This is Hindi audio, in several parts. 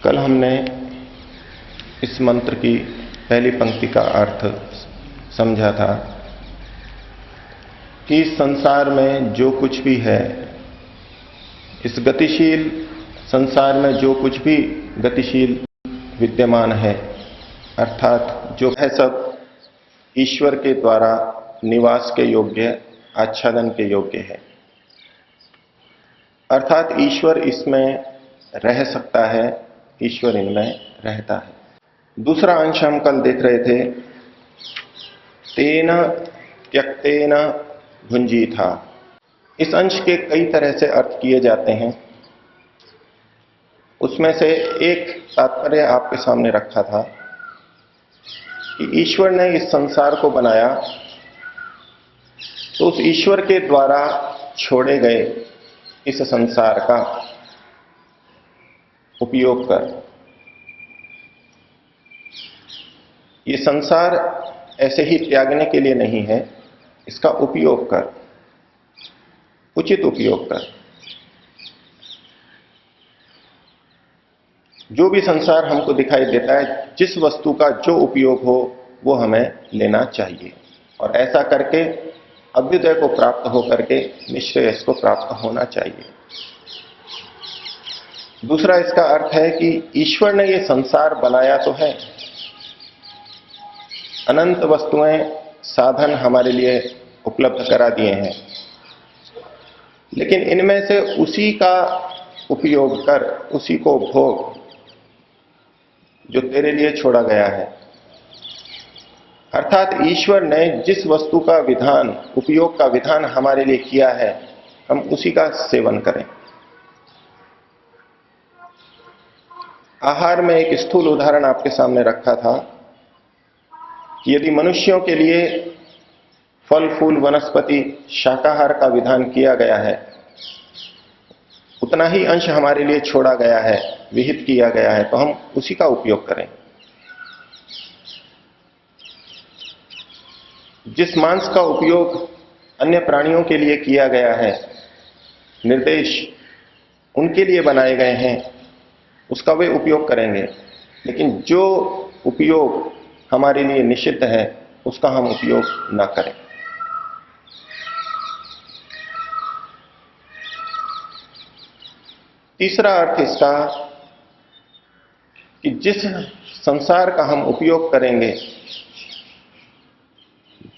कल हमने इस मंत्र की पहली पंक्ति का अर्थ समझा था कि संसार में जो कुछ भी है, इस गतिशील संसार में जो कुछ भी गतिशील विद्यमान है, अर्थात जो है सब ईश्वर के द्वारा निवास के योग्य, आच्छादन के योग्य है। अर्थात ईश्वर इसमें रह सकता है, ईश्वर इनमें रहता है। दूसरा अंश हम कल देख रहे थे, तेन त्यक्तेन भुंजीथा। इस अंश के कई तरह से अर्थ किए जाते हैं। उसमें से एक तात्पर्य आपके सामने रखा था कि ईश्वर ने इस संसार को बनाया तो उस ईश्वर के द्वारा छोड़े गए इस संसार का उपयोग कर, ये संसार ऐसे ही त्यागने के लिए नहीं है, इसका उपयोग कर, उचित उपयोग कर। जो भी संसार हमको दिखाई देता है, जिस वस्तु का जो उपयोग हो वो हमें लेना चाहिए और ऐसा करके अभ्युदय को प्राप्त होकर के निश्रेयस को प्राप्त होना चाहिए। दूसरा इसका अर्थ है कि ईश्वर ने ये संसार बनाया तो है, अनंत वस्तुएं साधन हमारे लिए उपलब्ध करा दिए हैं, लेकिन इनमें से उसी का उपयोग कर, उसी को भोग जो तेरे लिए छोड़ा गया है। अर्थात ईश्वर ने जिस वस्तु का विधान, उपयोग का विधान हमारे लिए किया है, हम उसी का सेवन करें। आहार में एक स्थूल उदाहरण आपके सामने रखा था कि यदि मनुष्यों के लिए फल फूल वनस्पति शाकाहार का विधान किया गया है, उतना ही अंश हमारे लिए छोड़ा गया है, विहित किया गया है, तो हम उसी का उपयोग करें। जिस मांस का उपयोग अन्य प्राणियों के लिए किया गया है, निर्देश उनके लिए बनाए गए हैं, उसका वे उपयोग करेंगे, लेकिन जो उपयोग हमारे लिए निषिद्ध है उसका हम उपयोग न करें। तीसरा अर्थ इसका कि जिस संसार का हम उपयोग करेंगे,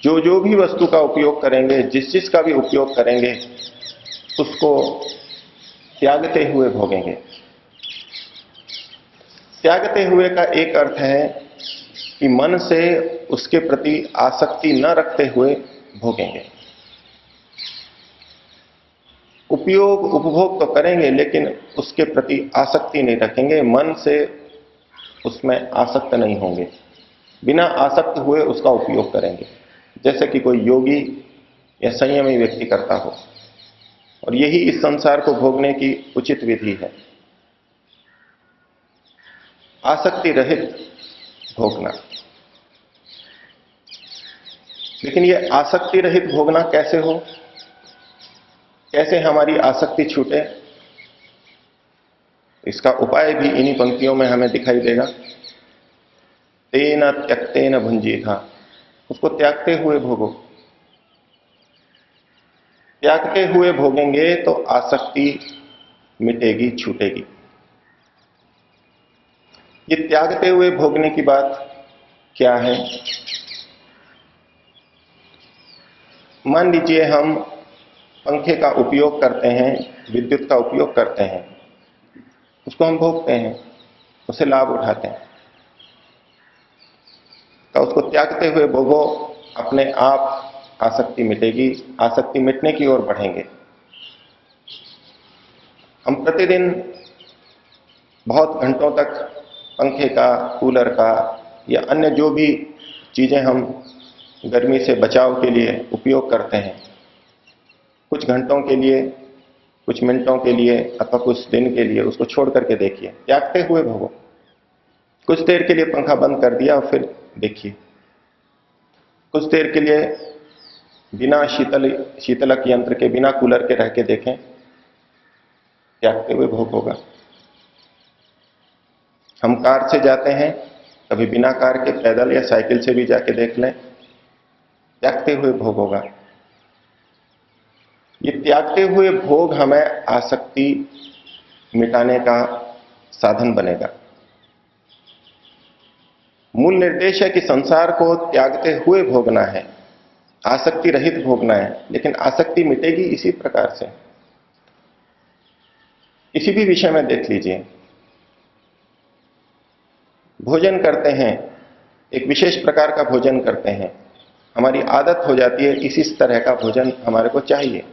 जो भी वस्तु का उपयोग करेंगे, जिस का भी उपयोग करेंगे, उसको त्यागते हुए भोगेंगे। त्यागते हुए का एक अर्थ है कि मन से उसके प्रति आसक्ति न रखते हुए भोगेंगे। उपयोग उपभोग तो करेंगे, लेकिन उसके प्रति आसक्ति नहीं रखेंगे, मन से उसमें आसक्त नहीं होंगे, बिना आसक्त हुए उसका उपयोग करेंगे, जैसे कि कोई योगी या संयमी व्यक्ति करता हो। और यही इस संसार को भोगने की उचित विधि है, आसक्ति रहित भोगना। लेकिन यह आसक्ति रहित भोगना कैसे हो, कैसे हमारी आसक्ति छूटे, इसका उपाय भी इन्हीं पंक्तियों में हमें दिखाई देगा। तेन त्यक्तेन भुंजीथा, उसको त्यागते हुए भोगो। त्यागते हुए भोगेंगे तो आसक्ति मिटेगी, छूटेगी। ये त्यागते हुए भोगने की बात क्या है? मान लीजिए हम पंखे का उपयोग करते हैं, विद्युत का उपयोग करते हैं, उसको हम भोगते हैं, उससे लाभ उठाते हैं, तो उसको त्यागते हुए भोगो, अपने आप आसक्ति मिटेगी, आसक्ति मिटने की ओर बढ़ेंगे। हम प्रतिदिन बहुत घंटों तक पंखे का, कूलर का या अन्य जो भी चीजें हम गर्मी से बचाव के लिए उपयोग करते हैं, कुछ घंटों के लिए, कुछ मिनटों के लिए अथवा कुछ दिन के लिए उसको छोड़ करके देखिए, त्यागते हुए भोगो। कुछ देर के लिए पंखा बंद कर दिया और फिर देखिए, कुछ देर के लिए बिना शीतलक यंत्र के, बिना कूलर के रह के देखें, त्यागते हुए भोग होगा। हम कार से जाते हैं, कभी बिना कार के पैदल या साइकिल से भी जाके देख लें, त्यागते हुए भोग होगा। ये त्यागते हुए भोग हमें आसक्ति मिटाने का साधन बनेगा। मूल निर्देश है कि संसार को त्यागते हुए भोगना है, आसक्ति रहित भोगना है। लेकिन आसक्ति मिटेगी इसी प्रकार से। किसी भी विषय में देख लीजिए, भोजन करते हैं, एक विशेष प्रकार का भोजन करते हैं, हमारी आदत हो जाती है इसी तरह का भोजन हमारे को चाहिए।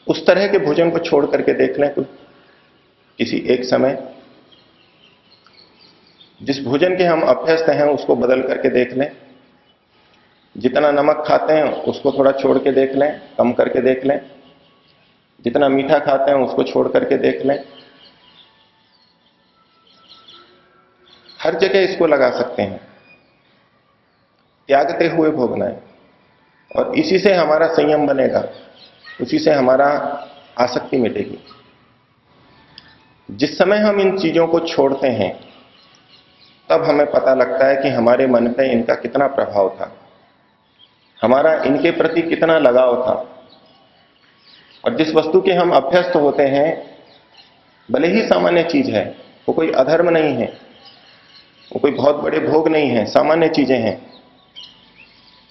उस तरह के भोजन को छोड़ करके देख लें कुछ किसी एक समय, जिस भोजन के हम अभ्यस्त हैं उसको बदल करके देख लें। जितना नमक खाते हैं उसको थोड़ा छोड़ के देख लें, कम करके देख लें। जितना मीठा खाते हैं उसको छोड़ करके देख लें। हर जगह इसको लगा सकते हैं, त्यागते हुए भोगना है। और इसी से हमारा संयम बनेगा, उसी से हमारा आसक्ति मिटेगी। जिस समय हम इन चीजों को छोड़ते हैं तब हमें पता लगता है कि हमारे मन पे इनका कितना प्रभाव था, हमारा इनके प्रति कितना लगाव था। और जिस वस्तु के हम अभ्यस्त होते हैं, भले ही सामान्य चीज है, वो कोई अधर्म नहीं है, वो कोई बहुत बड़े भोग नहीं है, सामान्य चीजें हैं,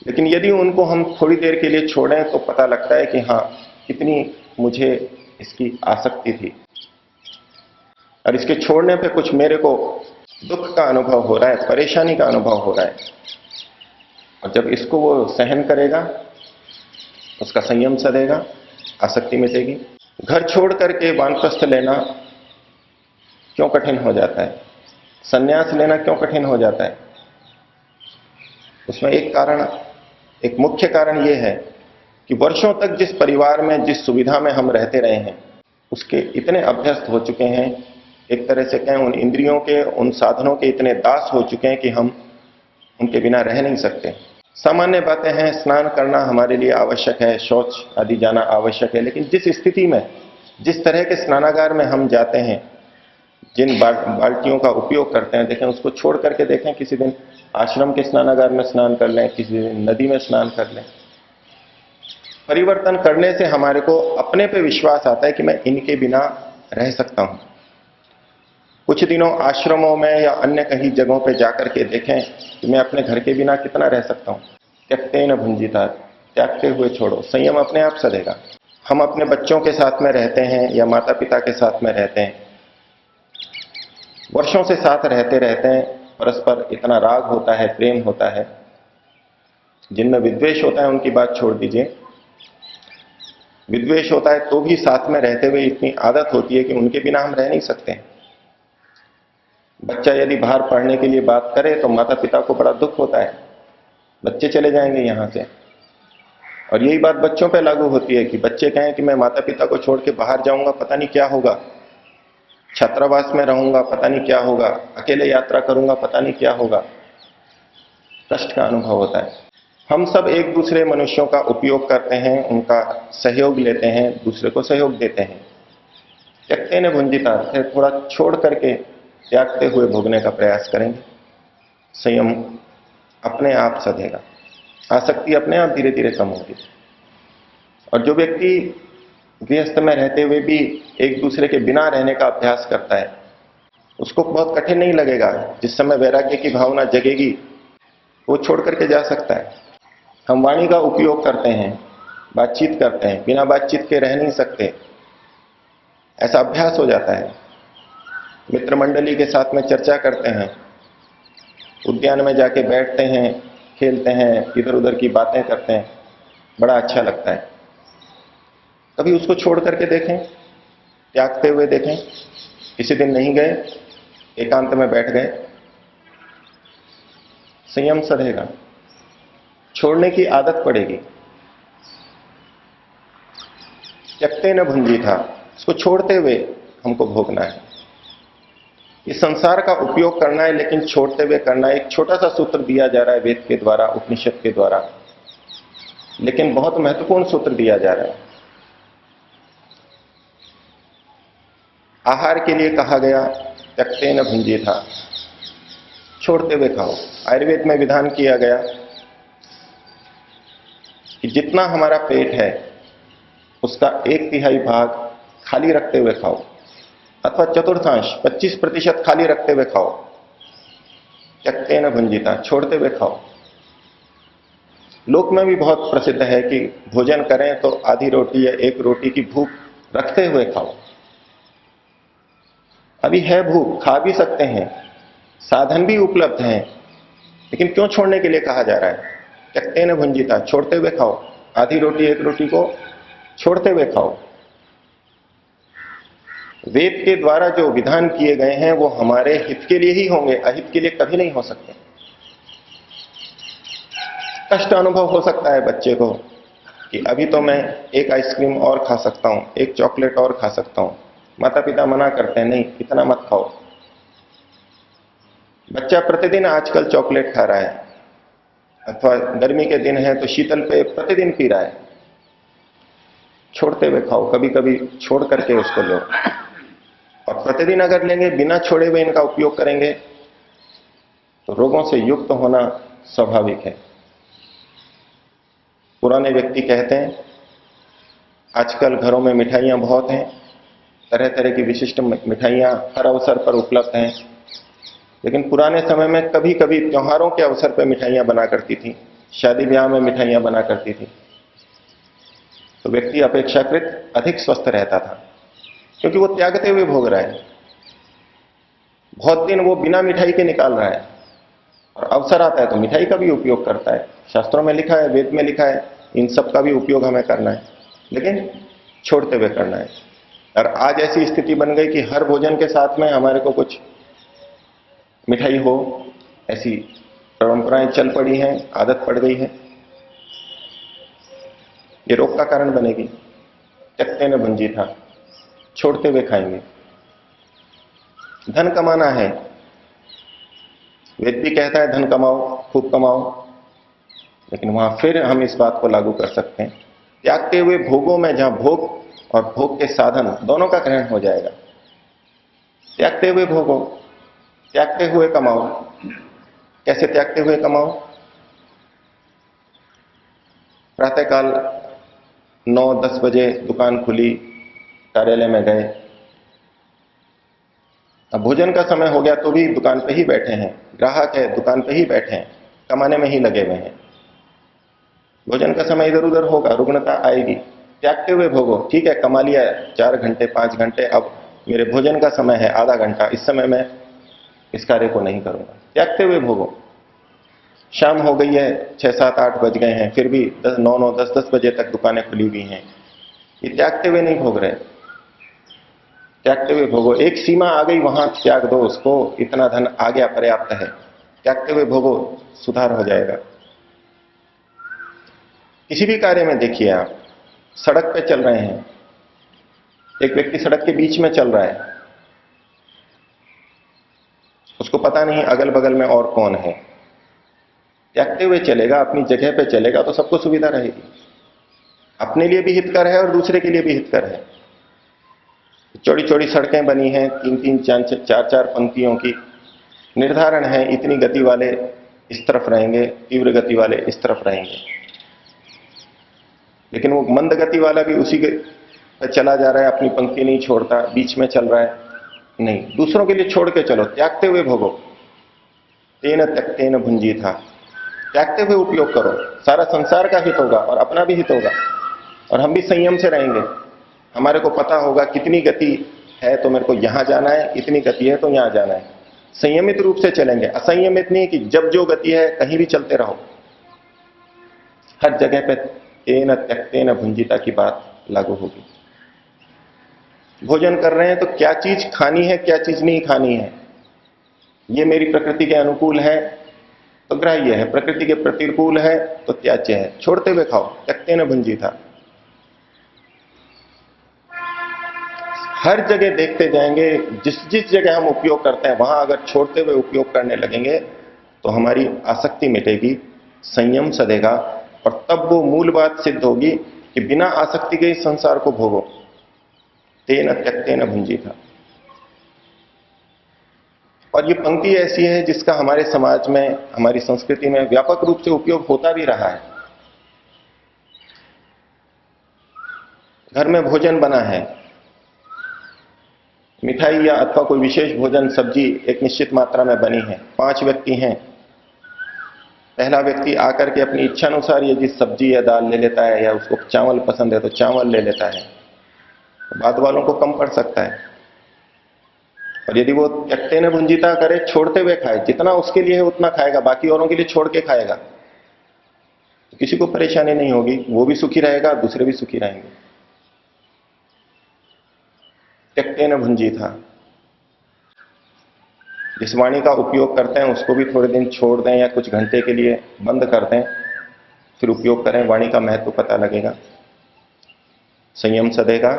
लेकिन यदि उनको हम थोड़ी देर के लिए छोड़ें तो पता लगता है कि हां, कितनी मुझे इसकी आसक्ति थी और इसके छोड़ने पे कुछ मेरे को दुख का अनुभव हो रहा है, परेशानी का अनुभव हो रहा है। और जब इसको वो सहन करेगा, उसका संयम सधेगा, आसक्ति मिटेगी। घर छोड़ करके वानप्रस्थ लेना क्यों कठिन हो जाता है, संन्यास लेना क्यों कठिन हो जाता है? उसमें एक कारण, एक मुख्य कारण यह है कि वर्षों तक जिस परिवार में, जिस सुविधा में हम रहते रहे हैं, उसके इतने अभ्यस्त हो चुके हैं, एक तरह से कहें उन इंद्रियों के, उन साधनों के इतने दास हो चुके हैं कि हम उनके बिना रह नहीं सकते। सामान्य बातें हैं, स्नान करना हमारे लिए आवश्यक है, शौच आदि जाना आवश्यक है, लेकिन जिस स्थिति में, जिस तरह के स्नानागार में हम जाते हैं, जिन बाल्टियों का उपयोग करते हैं, देखें उसको छोड़ करके देखें, किसी दिन आश्रम के स्नानागार में स्नान कर लें, किसी दिन नदी में स्नान कर लें। परिवर्तन करने से हमारे को अपने पे विश्वास आता है कि मैं इनके बिना रह सकता हूं। कुछ दिनों आश्रमों में या अन्य कहीं जगहों पे जाकर के देखें कि मैं अपने घर के बिना कितना रह सकता हूं। त्यक्तेन भुंजिता, त्यागते हुए छोड़ो, संयम अपने आप सधेगा। हम अपने बच्चों के साथ में रहते हैं या माता पिता के साथ में रहते हैं, वर्षों से साथ रहते रहते हैं, परस्पर इतना राग होता है, प्रेम होता है। जिनमें विद्वेष होता है उनकी बात छोड़ दीजिए, विद्वेष होता है तो भी साथ में रहते हुए इतनी आदत होती है कि उनके बिना हम रह नहीं सकते। बच्चा यदि बाहर पढ़ने के लिए बात करे तो माता पिता को बड़ा दुख होता है, बच्चे चले जाएंगे यहां से। और यही बात बच्चों पे लागू होती है कि बच्चे कहें कि मैं माता पिता को छोड़ के बाहर जाऊंगा, पता नहीं क्या होगा, छात्रावास में रहूंगा, पता नहीं क्या होगा, अकेले यात्रा करूंगा, पता नहीं क्या होगा। कष्ट का अनुभव होता है। हम सब एक दूसरे मनुष्यों का उपयोग करते हैं, उनका सहयोग लेते हैं, दूसरे को सहयोग देते हैं। त्यक्तेन भुंजिता, थोड़ा छोड़ करके त्यागते हुए भोगने का प्रयास करेंगे, संयम अपने आप सधेगा, आसक्ति अपने आप धीरे धीरे कम होगी। और जो व्यक्ति गृहस्थ में रहते हुए भी एक दूसरे के बिना रहने का अभ्यास करता है, उसको बहुत कठिन नहीं लगेगा। जिस समय वैराग्य की भावना जगेगी वो छोड़ करके जा सकता है। हम वाणी का उपयोग करते हैं, बातचीत करते हैं, बिना बातचीत के रह नहीं सकते, ऐसा अभ्यास हो जाता है। मित्र मंडली के साथ में चर्चा करते हैं, उद्यान में जाके बैठते हैं, खेलते हैं, इधर उधर की बातें करते हैं, बड़ा अच्छा लगता है। कभी उसको छोड़ करके देखें, त्यागते हुए देखें। किसी दिन नहीं गए, एकांत में बैठ गए, संयम सधेगा, छोड़ने की आदत पड़ेगी। त्यक्तेन भुंजिता, इसको छोड़ते हुए हमको भोगना है। इस संसार का उपयोग करना है लेकिन छोड़ते हुए करना है। एक छोटा सा सूत्र दिया जा रहा है वेद के द्वारा, उपनिषद के द्वारा। लेकिन बहुत महत्वपूर्ण सूत्र दिया जा रहा है। आहार के लिए कहा गया त्यक्तेन भुंजीथा, छोड़ते हुए खाओ। आयुर्वेद में विधान किया गया कि जितना हमारा पेट है उसका 1/3 भाग खाली रखते हुए खाओ, अथवा चतुर्थांश 25% खाली रखते हुए खाओ। त्यक्तेन भुंजीथा, छोड़ते हुए खाओ। लोक में भी बहुत प्रसिद्ध है कि भोजन करें तो आधी रोटी या 1 रोटी की भूख रखते हुए खाओ। अभी है भूख, खा भी सकते हैं, साधन भी उपलब्ध हैं, लेकिन क्यों छोड़ने के लिए कहा जा रहा है? त्यक्तेन भुंजीथा, छोड़ते हुए खाओ। आधी रोटी 1 रोटी को छोड़ते हुए खाओ। वेद के द्वारा जो विधान किए गए हैं वो हमारे हित के लिए ही होंगे, अहित के लिए कभी नहीं हो सकते। कष्ट अनुभव हो सकता है बच्चे को कि अभी तो मैं 1 आइसक्रीम और खा सकता हूं, 1 चॉकलेट और खा सकता हूं। माता पिता मना करते हैं, नहीं इतना मत खाओ। बच्चा प्रतिदिन आजकल चॉकलेट खा रहा है, अथवा गर्मी के दिन है तो शीतल पे प्रतिदिन पी रहा है। छोड़ते हुए खाओ, कभी कभी छोड़ करके उसको लो। और प्रतिदिन अगर लेंगे, बिना छोड़े हुए इनका उपयोग करेंगे तो रोगों से युक्त होना स्वाभाविक है। पुराने व्यक्ति कहते हैं आजकल घरों में मिठाइयां बहुत हैं, तरह तरह की विशिष्ट मिठाइयां हर अवसर पर उपलब्ध हैं, लेकिन पुराने समय में कभी कभी त्योहारों के अवसर पर मिठाइयां बना करती थी, शादी ब्याह में मिठाइयां बना करती थी, तो व्यक्ति अपेक्षाकृत अधिक स्वस्थ रहता था, क्योंकि वो त्यागते हुए भोग रहा है। बहुत दिन वो बिना मिठाई के निकाल रहा है, और अवसर आता है तो मिठाई का भी उपयोग करता है। शास्त्रों में लिखा है, वेद में लिखा है, इन सब का भी उपयोग हमें करना है, लेकिन छोड़ते हुए करना है। और आज ऐसी स्थिति बन गई कि हर भोजन के साथ में हमारे को कुछ मिठाई हो, ऐसी परंपराएं चल पड़ी हैं, आदत पड़ गई है। ये रोग का कारण बनेगी। त्यक्तेन भुंजीथा, छोड़ते हुए खाएंगे। धन कमाना है, वेद भी कहता है धन कमाओ, खूब कमाओ, लेकिन वहां फिर हम इस बात को लागू कर सकते हैं त्यागते हुए भोगों में, जहां भोग और भोग के साधन दोनों का ग्रहण हो जाएगा। त्यागते हुए भोगो, त्यागते हुए कमाओ। कैसे त्यागते हुए कमाओ? प्रातःकाल 9-10 बजे दुकान खुली, कार्यालय में गए, अब भोजन का समय हो गया तो भी दुकान पे ही बैठे हैं, ग्राहक है दुकान पे ही बैठे हैं, कमाने में ही लगे हुए हैं। भोजन का समय इधर उधर होगा, रुग्णता आएगी। त्यागते हुए भोगो, ठीक है कमा लिया 4 घंटे 5 घंटे, अब मेरे भोजन का समय है आधा घंटा, इस समय मैं इस कार्य को नहीं करूंगा। त्यागते हुए भोगो। शाम हो गई है, 6-7-8 बज गए हैं, फिर भी 9-9 10-10 बजे तक दुकानें खुली हुई हैं, ये त्यागते हुए नहीं भोग रहे। त्यागते हुए भोगो। एक सीमा आ गई, वहां त्याग दो उसको, इतना धन आ गया पर्याप्त है, त्यागते हुए भोगो, सुधार हो जाएगा। किसी भी कार्य में देखिए आप, सड़क पे चल रहे हैं, एक व्यक्ति सड़क के बीच में चल रहा है, उसको पता नहीं अगल बगल में और कौन है, त्यागते हुए चलेगा, अपनी जगह पे चलेगा तो सबको सुविधा रहेगी। अपने लिए भी हितकर है और दूसरे के लिए भी हितकर है। चौड़ी चौड़ी सड़कें बनी हैं, 3-3 4-4 पंक्तियों की, निर्धारण है इतनी गति वाले इस तरफ रहेंगे, तीव्र गति वाले इस तरफ रहेंगे, लेकिन वो मंद गति वाला भी उसी के पे चला जा रहा है, अपनी पंक्ति नहीं छोड़ता, बीच में चल रहा है। नहीं, दूसरों के लिए छोड़ के चलो, त्यागते हुए भोगो। तेन त्यक्तेन भुंजीथा, त्यागते हुए उपयोग करो, सारा संसार का हित होगा और अपना भी हित होगा, और हम भी संयम से रहेंगे। हमारे को पता होगा कितनी गति है तो मेरे को यहां जाना है, इतनी गति है तो यहां जाना है। संयमित रूप से चलेंगे, असंयमित नहीं कि जब जो गति है कहीं भी चलते रहो। हर जगह पे तेन त्यक्तेन भुंजीथा की बात लागू होगी। भोजन कर रहे हैं तो क्या चीज खानी है, क्या चीज नहीं खानी है, ये मेरी प्रकृति के अनुकूल है तो ग्राह्य है, प्रकृति के प्रतिकूल है तो त्याज्य है। छोड़ते हुए खाओ, त्यक्तेन भुंजीथा। हर जगह देखते जाएंगे, जिस जिस जगह हम उपयोग करते हैं वहां अगर छोड़ते हुए उपयोग करने लगेंगे तो हमारी आसक्ति मिटेगी, संयम सधेगा, और तब वो मूल बात सिद्ध होगी कि बिना आसक्ति के इस संसार को भोगो। तेन त्यक्तेन भुंजीता। और ये पंक्ति ऐसी है जिसका हमारे समाज में, हमारी संस्कृति में व्यापक रूप से उपयोग होता भी रहा है। घर में भोजन बना है, मिठाई या अथवा कोई विशेष भोजन, सब्जी एक निश्चित मात्रा में बनी है, 5 व्यक्ति हैं। पहला व्यक्ति आकर के अपनी इच्छा अनुसार यदि सब्जी या दाल ले लेता है, या उसको चावल पसंद है तो चावल ले लेता है, तो बाद वालों को कम पड़ सकता है। और यदि वो त्यक्तेन भुंजीता करे, छोड़ते हुए खाए, जितना उसके लिए है उतना खाएगा, बाकी औरों के लिए छोड़ के खाएगा, तो किसी को परेशानी नहीं होगी, वो भी सुखी रहेगा, दूसरे भी सुखी रहेंगे। त्यक्तेन भुंजीता। जिस वाणी का उपयोग करते हैं उसको भी थोड़े दिन छोड़ दें या कुछ घंटे के लिए बंद कर दें, फिर उपयोग करें, वाणी का महत्व पता लगेगा, संयम सधेगा।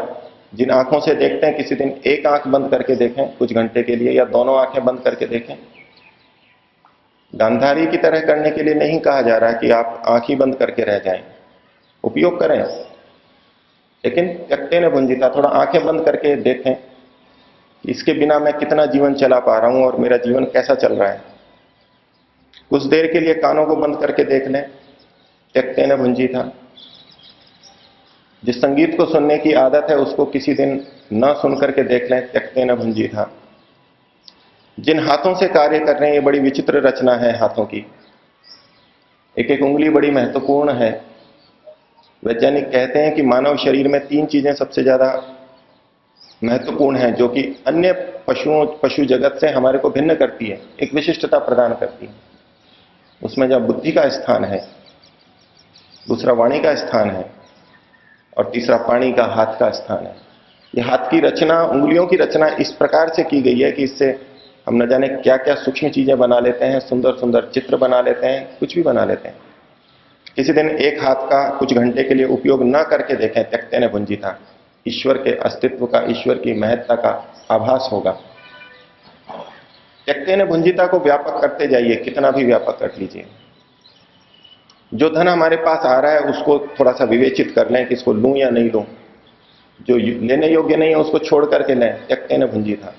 जिन आंखों से देखते हैं, किसी दिन एक आंख बंद करके देखें कुछ घंटे के लिए, या दोनों आंखें बंद करके देखें। गांधारी की तरह करने के लिए नहीं कहा जा रहा कि आप आंख ही बंद करके रह जाएं, उपयोग करें, लेकिन त्यक्तेन भुंजीता, थोड़ा आंखें बंद करके देखें, इसके बिना मैं कितना जीवन चला पा रहा हूं और मेरा जीवन कैसा चल रहा है। कुछ देर के लिए कानों को बंद करके देख लें, त्यक्तेन भुंजीता। जिस संगीत को सुनने की आदत है उसको किसी दिन न सुन करके देख लें, त्यक्तेन भुंजीता। जिन हाथों से कार्य कर रहे हैं, ये बड़ी विचित्र रचना है हाथों की, एक एक उंगली बड़ी महत्वपूर्ण है। वैज्ञानिक कहते हैं कि मानव शरीर में 3 चीजें सबसे ज्यादा महत्वपूर्ण हैं, जो कि अन्य पशु जगत से हमारे को भिन्न करती है, एक विशिष्टता प्रदान करती है। उसमें जब बुद्धि का स्थान है, दूसरा वाणी का स्थान है, और तीसरा पानी का, हाथ का स्थान है। ये हाथ की रचना, उंगलियों की रचना इस प्रकार से की गई है कि इससे हम न जाने क्या क्या सूक्ष्म चीजें बना लेते हैं, सुंदर सुंदर चित्र बना लेते हैं, कुछ भी बना लेते हैं। किसी दिन एक हाथ का कुछ घंटे के लिए उपयोग न करके देखें, त्यक्तेन भुंजीता। ईश्वर के अस्तित्व का, ईश्वर की महत्ता का आभास होगा। त्यक्तेन भुंजीता को व्यापक करते जाइए, कितना भी व्यापक कर लीजिए। जो धन हमारे पास आ रहा है उसको थोड़ा सा विवेचित कर लें कि इसको लूं या नहीं लूं। जो लेने योग्य नहीं है उसको छोड़ करके लें, त्यक्तेन भुंजीता।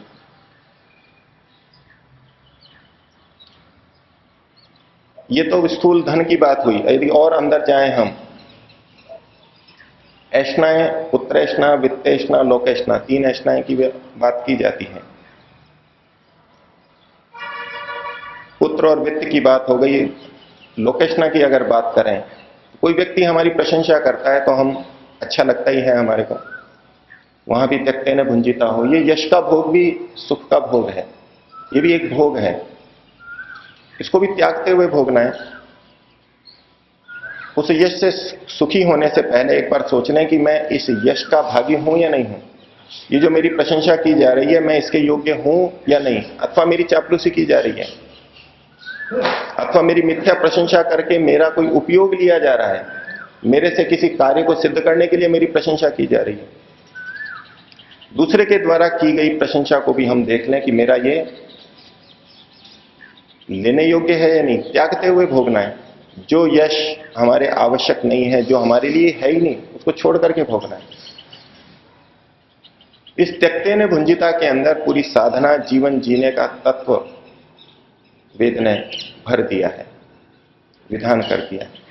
ये तो स्थूल धन की बात हुई। यदि और अंदर जाएं हम, ऐष्णाएं, पुत्रेष्णा, वित्तेष्णा, लोकेष्णा, 3 ऐष्णाएं की बात की जाती है। पुत्र और वित्त की बात हो गई। लोकेष्णा की अगर बात करें, कोई व्यक्ति हमारी प्रशंसा करता है तो हम, अच्छा लगता ही है हमारे को, वहां भी त्यक्तेन भुंजीता हो। ये यश का भोग भी सुख का भोग है, ये भी एक भोग है, इसको भी त्यागते हुए भोगना है। उस यश से सुखी होने से पहले एक बार सोच लें कि मैं इस यश का भागी हूं या नहीं हूं। ये जो मेरी प्रशंसा की जा रही है, मैं इसके योग्य हूं या नहीं, अथवा मेरी चापलूसी की जा रही है, अथवा मेरी मिथ्या प्रशंसा करके मेरा कोई उपयोग लिया जा रहा है, मेरे से किसी कार्य को सिद्ध करने के लिए मेरी प्रशंसा की जा रही है। दूसरे के द्वारा की गई प्रशंसा को भी हम देख लें कि मेरा ये लेने योग्य है या नहीं, त्यागते हुए भोगना है। जो यश हमारे आवश्यक नहीं है, जो हमारे लिए है ही नहीं, उसको छोड़ करके भोगना है। इस त्यक्तेन भुंजीता के अंदर पूरी साधना, जीवन जीने का तत्व वेद ने भर दिया है, विधान कर दिया है।